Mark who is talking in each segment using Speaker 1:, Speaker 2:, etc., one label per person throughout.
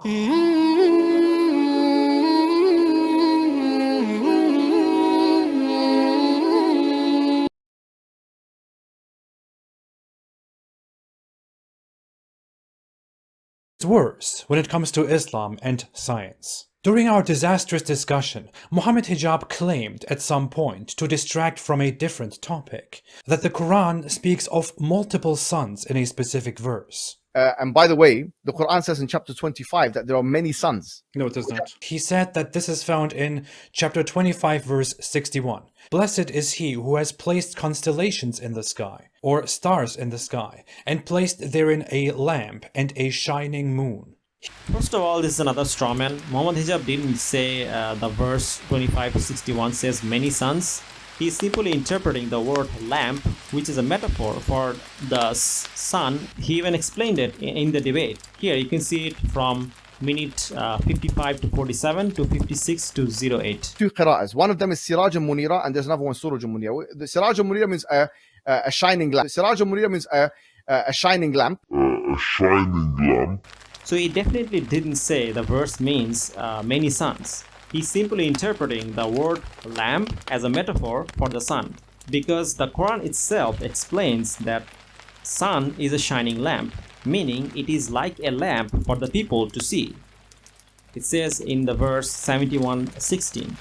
Speaker 1: Worse when it comes to Islam and science. During our disastrous discussion, Mohammad Hijab claimed at some point, to distract from a different topic, that the Quran speaks of multiple sons in a specific verse.
Speaker 2: And by the way, the Quran says in chapter 25 that there are many sons.
Speaker 1: No, it does not. He said that this is found in chapter 25, verse 61. Blessed is he who has placed constellations in the sky, or stars in the sky, and placed therein a lamp and a shining moon.
Speaker 3: First of all, this is another straw man. Mohammad Hijab didn't say the verse 25 to 61 says many sons. He is simply interpreting the word lamp, which is a metaphor for the sun. He even explained it in the debate. Here you can see it from minute 55 to 47 to 56 to 08.
Speaker 2: Two qira'as. One of them is Siraj al-Munira and there's another one, Suraj al-Munira. The Siraj al-Munira means a shining lamp. Siraj al-Munira means a shining lamp.
Speaker 4: A shining lamp.
Speaker 3: So he definitely didn't say the verse means many sons. He's simply interpreting the word lamp as a metaphor for the sun, because the Quran itself explains that sun is a shining lamp, meaning it is like a lamp for the people to see. It says in the verse 71:16,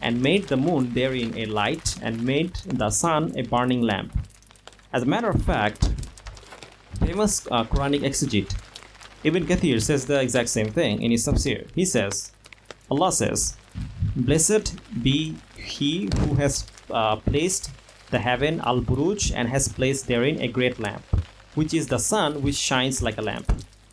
Speaker 3: and made the moon therein a light, and made the sun a burning lamp. As a matter of fact, famous Quranic exegete Ibn Kathir says the exact same thing in his tafsir. He says, Allah says, blessed be he who has placed the heaven al-buruj and has placed therein a great lamp, which is the sun which shines like a lamp.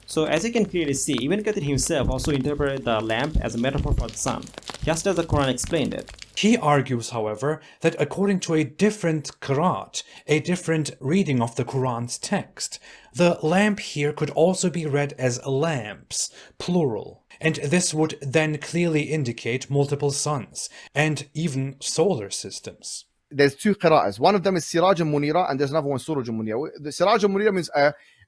Speaker 3: So as you can clearly see, Ibn Kathir himself also interpreted the lamp as a metaphor for the sun, just as the Quran explained it.
Speaker 1: He argues, however, that according to a different qira'at, a different reading of the Quran's text, the lamp here could also be read as lamps, plural, and this would then clearly indicate multiple suns, and even solar systems.
Speaker 2: There's two qira'as. One of them is Siraj al-Munira and there's another one, Suraj al-Munira. The Siraj al-Munira means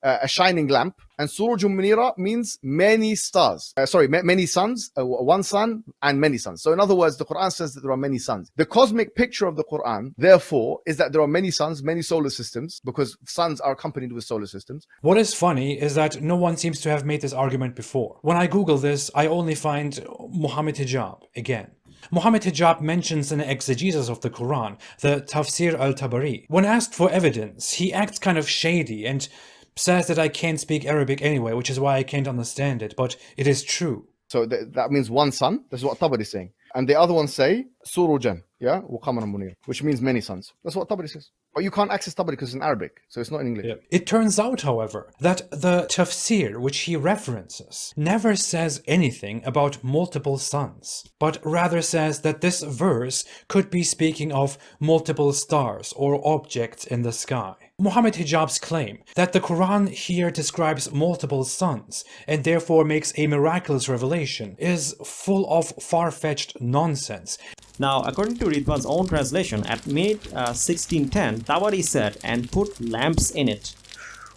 Speaker 2: a shining lamp, and Suraj al-Munira means many stars. Many suns, one sun and many suns. So in other words, the Quran says that there are many suns. The cosmic picture of the Quran, therefore, is that there are many suns, many solar systems, because suns are accompanied with solar systems.
Speaker 1: What is funny is that no one seems to have made this argument before. When I Google this, I only find Mohammad Hijab again. Mohammad Hijab mentions an exegesis of the Quran, the Tafsir al-Tabari. When asked for evidence, he acts kind of shady and says that I can't speak Arabic anyway, which is why I can't understand it, but it is true.
Speaker 2: So that means one sun. That's what Tabari is saying. And the other ones say Surujan, yeah, Qamar Munir, which means many suns. That's what Tabari says. But you can't access Tabari because it's in Arabic, so it's not in English.
Speaker 1: Yeah. It turns out, however, that the tafsir which he references never says anything about multiple suns, but rather says that this verse could be speaking of multiple stars or objects in the sky. Mohammad Hijab's claim that the Quran here describes multiple suns and therefore makes a miraculous revelation is full of far-fetched nonsense.
Speaker 3: Now, according to Ridwan's own translation, at minute 1610, Tabari said, and put lamps in it,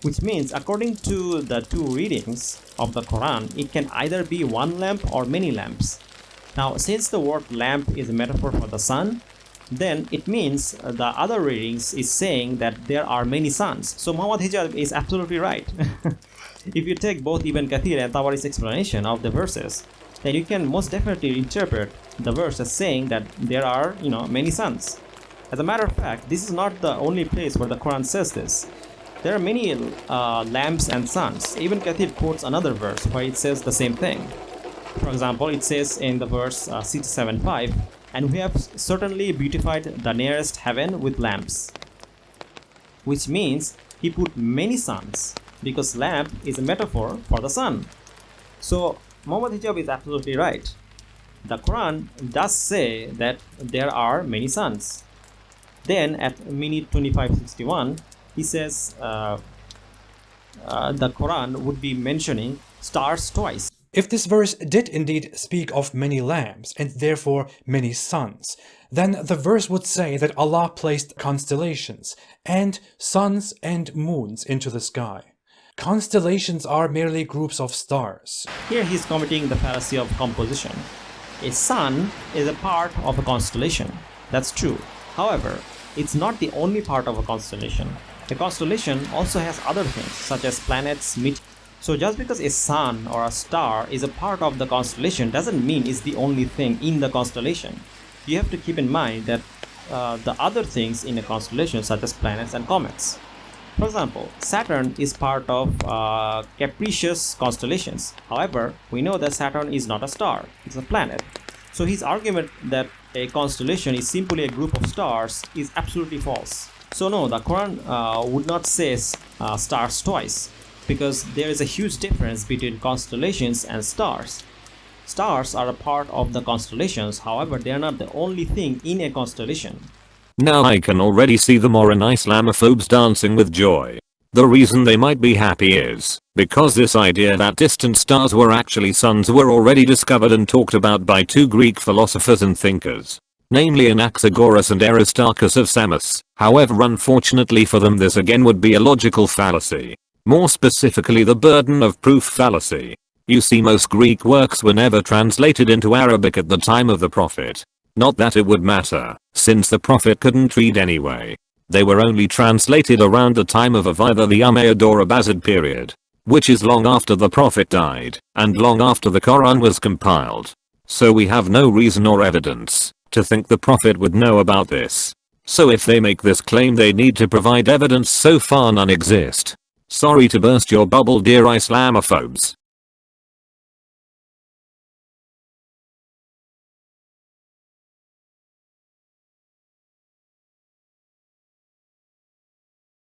Speaker 3: which means, according to the two readings of the Quran, it can either be one lamp or many lamps. Now, since the word lamp is a metaphor for the sun, then it means the other readings is saying that there are many suns. So Muhammad Hijab is absolutely right. If you take both Ibn Kathir and Tabari's explanation of the verses, then you can most definitely interpret the verse as saying that there are, many suns. As a matter of fact, this is not the only place where the Quran says this. There are many lamps and suns. Ibn Kathir quotes another verse where it says the same thing. For example, it says in the verse 675, and we have certainly beautified the nearest heaven with lamps, which means he put many suns, because lamp is a metaphor for the sun. So Muhammad Hijab is absolutely right. The Quran does say that there are many suns. Then at minute 25:61, he says the Quran would be mentioning stars twice.
Speaker 1: If this verse did indeed speak of many lamps and therefore many suns, then the verse would say that Allah placed constellations and suns and moons into the sky. Constellations are merely groups of stars.
Speaker 3: Here he is committing the fallacy of composition. A sun is a part of a constellation. That's true. However, it's not the only part of a constellation. A constellation also has other things such as planets, meteors. So just because a sun or a star is a part of the constellation doesn't mean it's the only thing in the constellation. You have to keep in mind that the other things in a constellation such as planets and comets. For example, Saturn is part of capricious constellations. However, we know that Saturn is not a star, it's a planet. So his argument that a constellation is simply a group of stars is absolutely false. So no, the Quran would not say stars twice, because there is a huge difference between constellations and stars. Stars are a part of the constellations, however, they are not the only thing in a constellation.
Speaker 5: Now I can already see the modern Islamophobes dancing with joy. The reason they might be happy is because this idea that distant stars were actually suns were already discovered and talked about by two Greek philosophers and thinkers, namely Anaxagoras and Aristarchus of Samos. However, unfortunately for them, this again would be a logical fallacy. More specifically, the burden of proof fallacy. You see, most Greek works were never translated into Arabic at the time of the Prophet. Not that it would matter, since the Prophet couldn't read anyway. They were only translated around the time of either the Umayyad or Abbasid period, which is long after the Prophet died, and long after the Quran was compiled. So we have no reason or evidence to think the Prophet would know about this. So if they make this claim, they need to provide evidence. So far none exist. Sorry to burst your bubble, dear Islamophobes.